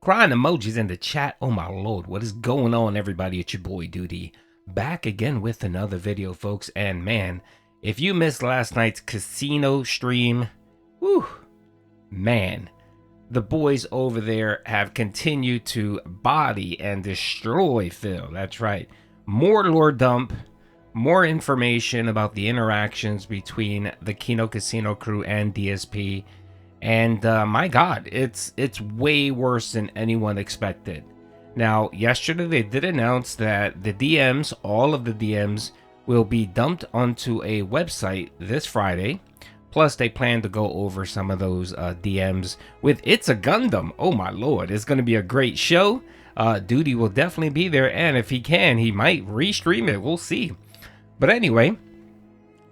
Crying emojis in the chat. Oh my lord, what is going on, everybody? It's your boy Doody, back again with another video, folks. And man, if you missed last night's casino stream, whew, man, the boys over there have continued to body and destroy Phil. That's right. More lore dump, more information about the interactions between the Kino Casino crew and DSP. And my God, it's way worse than anyone expected. Now, yesterday they did announce that the DMs, all of the DMs, will be dumped onto a website this Friday. Plus, they plan to go over some of those DMs with It's a Gundam. Oh my lord, it's going to be a great show. Doody will definitely be there, and if he can, he might restream it. We'll see. But anyway,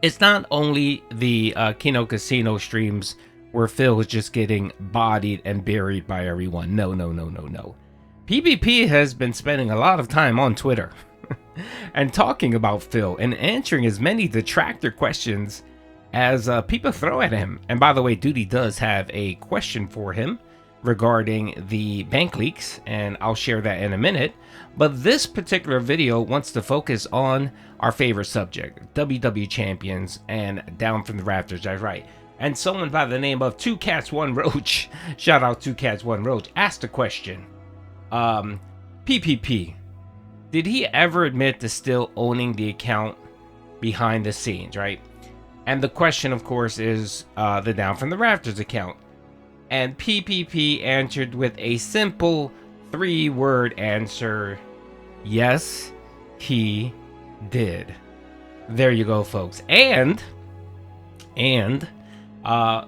it's not only the Kino Casino streams where Phil is just getting bodied and buried by everyone. No. PPP has been spending a lot of time on Twitter and talking about Phil and answering as many detractor questions as people throw at him. And by the way, Doody does have a question for him regarding the bank leaks, and I'll share that in a minute. But this particular video wants to focus on our favorite subject, WWE Champions and Down from the Rafters. That's right. And someone by the name of 2Cats1Roach, shout out 2Cats1Roach, asked a question. PPP, did he ever admit to still owning the account behind the scenes, right? And the question, of course, is the Down from the Rafters account. And PPP answered with a simple 3-word answer. Yes, he did. There you go, folks. And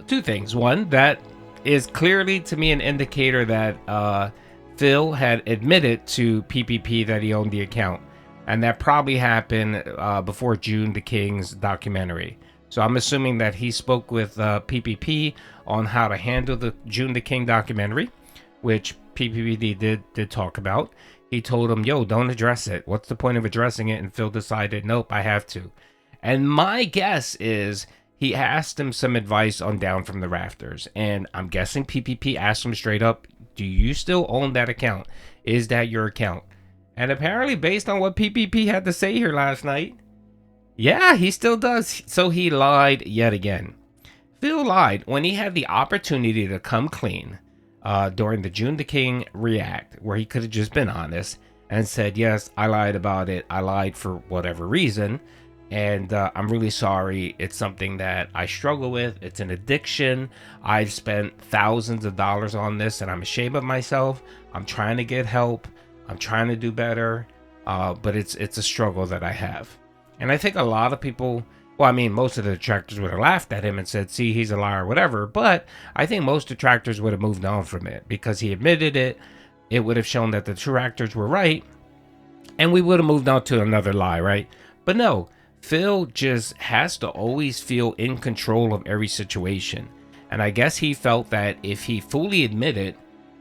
two things. One, that is clearly to me an indicator that Phil had admitted to PPP that he owned the account, and that probably happened before June the King's documentary. So I'm assuming that he spoke with PPP on how to handle the June the King documentary, which PPP did talk about. He told him, yo, don't address it. What's the point of addressing it? And Phil decided, nope, I have to. And my guess is he asked him some advice on Down from the Rafters. And I'm guessing PPP asked him straight up, do you still own that account? Is that your account? And apparently, based on what PPP had to say here last night, yeah, he still does. So he lied yet again. Phil lied when he had the opportunity to come clean during the June the King React, where he could have just been honest and said, yes, I lied about it. I lied for whatever reason. And I'm really sorry. It's something that I struggle with. It's an addiction. I've spent thousands of dollars on this and I'm ashamed of myself. I'm trying to get help. I'm trying to do better. But it's a struggle that I have. And I think a lot of people, well, I mean, most of the detractors would have laughed at him and said, see, he's a liar, whatever. But I think most detractors would have moved on from it because he admitted it. It would have shown that the detractors were right. And we would have moved on to another lie, right? But no. Phil just has to always feel in control of every situation. And I guess he felt that if he fully admitted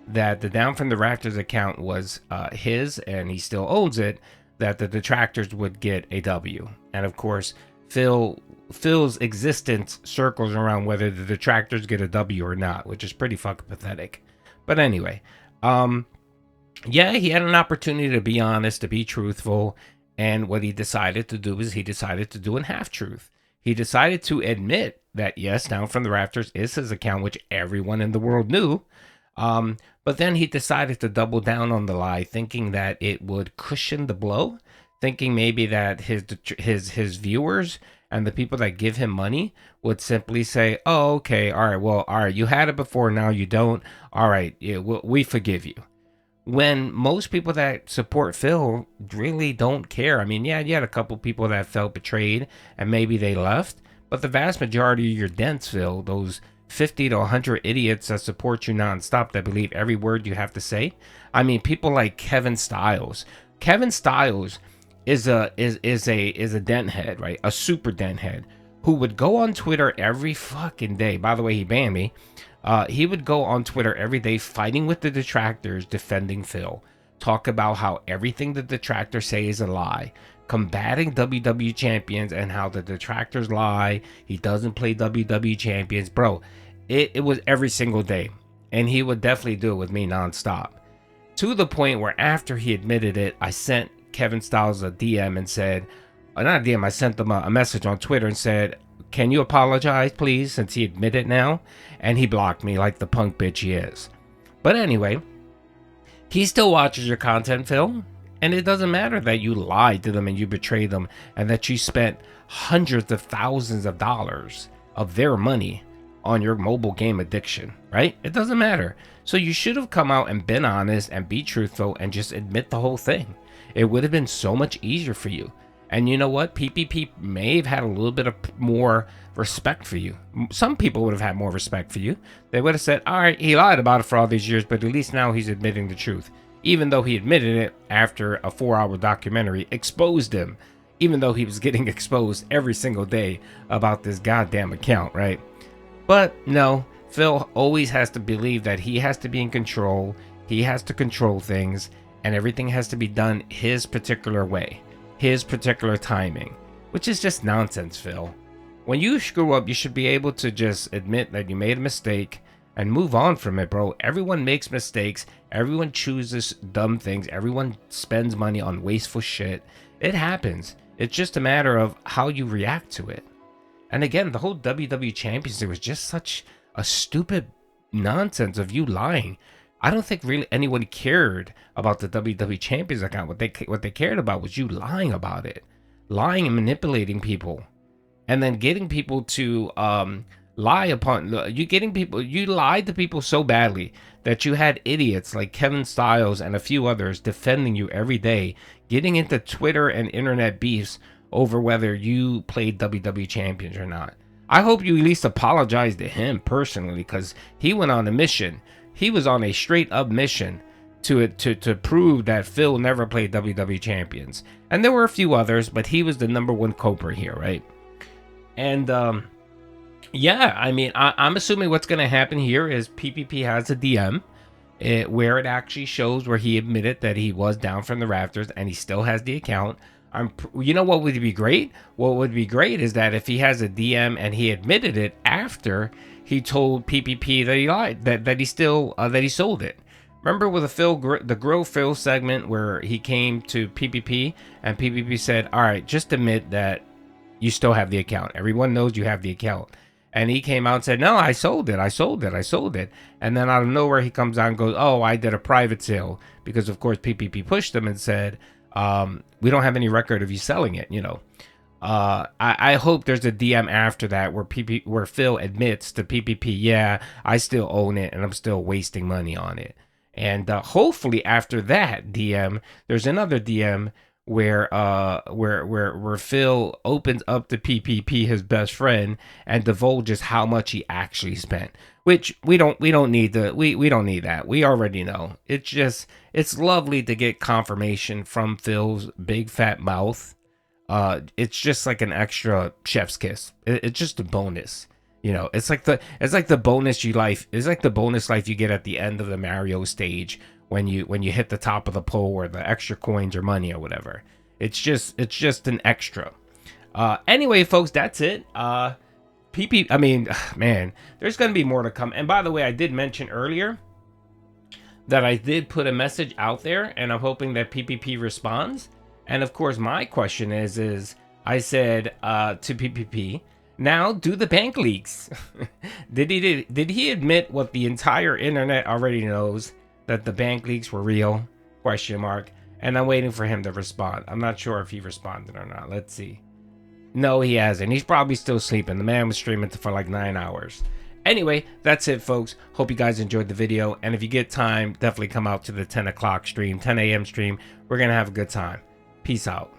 that the Down from the Rafters account was his and he still owns it, that the detractors would get a W. And of course, Phil's existence circles around whether the detractors get a W or not, which is pretty fucking pathetic. But anyway, yeah, he had an opportunity to be honest, to be truthful. And what he decided to do is he decided to do a half-truth. He decided to admit that, yes, Down from the Rafters is his account, which everyone in the world knew. But then he decided to double down on the lie, thinking that it would cushion the blow, thinking maybe that his viewers and the people that give him money would simply say, oh, okay, all right, you had it before, now you don't. All right, yeah, we forgive you. When most people that support Phil really don't care. I mean, yeah, you had a couple people that felt betrayed and maybe they left, but the vast majority of your dents, Phil, those 50 to 100 idiots that support you nonstop, that believe every word you have to say. I mean, people like Kevin Styles. Kevin Styles is a dent head, right? A super dent head who would go on Twitter every fucking day. By the way, he banned me. He would go on Twitter every day fighting with the detractors, defending Phil. Talk about how everything the detractors say is a lie. Combating WWE Champions and how the detractors lie. He doesn't play WWE Champions. Bro, it was every single day. And he would definitely do it with me nonstop. to the point where after he admitted it, I sent Kevin Styles a DM and said, not a DM, I sent them a message on Twitter and said, can you apologize, please, since he admitted now? And he blocked me like the punk bitch he is. But anyway, he still watches your content, Phil. And it doesn't matter that you lied to them and you betrayed them and that you spent hundreds of thousands of dollars of their money on your mobile game addiction, right? It doesn't matter. So you should have come out and been honest and be truthful and just admit the whole thing. It would have been so much easier for you. And you know what? PPP may have had a little bit of more respect for you. Some people would have had more respect for you. They would have said, all right, he lied about it for all these years, but at least now he's admitting the truth. Even though he admitted it after a 4-hour documentary exposed him, even though he was getting exposed every single day about this goddamn account, right? But no, Phil always has to believe that he has to be in control, he has to control things, and everything has to be done his particular way, his particular timing, which is just nonsense, Phil. When you screw up, you should be able to just admit that you made a mistake and move on from it, bro. Everyone makes mistakes. Everyone chooses dumb things. Everyone spends money on wasteful shit. It happens. It's just a matter of how you react to it. And again, the whole WWE Champions, it was just such a stupid nonsense of you lying. I don't think really anyone cared about the WWE Champions account. What they cared about was you lying about it. Lying and manipulating people. And then getting people to lie upon you lied to people so badly that you had idiots like Kevin Styles and a few others defending you every day, getting into Twitter and internet beefs over whether you played WWE Champions or not. I hope you at least apologize to him personally, because he went on a mission. He was on a straight up mission to prove that Phil never played WWE Champions. And there were a few others, but he was the number one culprit here, right? And yeah, I mean, I'm assuming what's going to happen here is PPP has a DM where it actually shows where he admitted that he was down from the rafters and he still has the account. You know what would be great? What would be great is that if he has a DM and he admitted it after he told PPP that he lied, that he sold it. Remember with the Grill Phil segment where he came to PPP and PPP said, all right, just admit that you still have the account. Everyone knows you have the account. And he came out and said, no, I sold it. And then out of nowhere, he comes out and goes, oh, I did a private sale. Because, of course, PPP pushed him and said, we don't have any record of you selling it, you know. I hope there's a DM after that where Phil admits to PPP, yeah, I still own it and I'm still wasting money on it. And hopefully after that DM, there's another DM where Phil opens up to PPP, his best friend, and divulges how much he actually spent. Which we don't need that. We already know. It's lovely to get confirmation from Phil's big fat mouth. It's just like an extra chef's kiss. It's just a bonus. You know, it's like the bonus life you get at the end of the Mario stage when you hit the top of the pole or the extra coins or money or whatever. It's just an extra. Anyway, folks, that's it. Man, there's gonna be more to come. And by the way, I did mention earlier that I did put a message out there, and I'm hoping that PPP responds. And of course, my question is I said to PPP, now do the bank leaks. Did he admit what the entire internet already knows, that the bank leaks were real? ? And I'm waiting for him to respond. I'm not sure if he responded or not. Let's see. No, he hasn't. He's probably still sleeping. The man was streaming for like 9 hours. Anyway, that's it, folks. Hope you guys enjoyed the video. And if you get time, definitely come out to the 10 o'clock stream, 10 a.m. stream. We're going to have a good time. Peace out.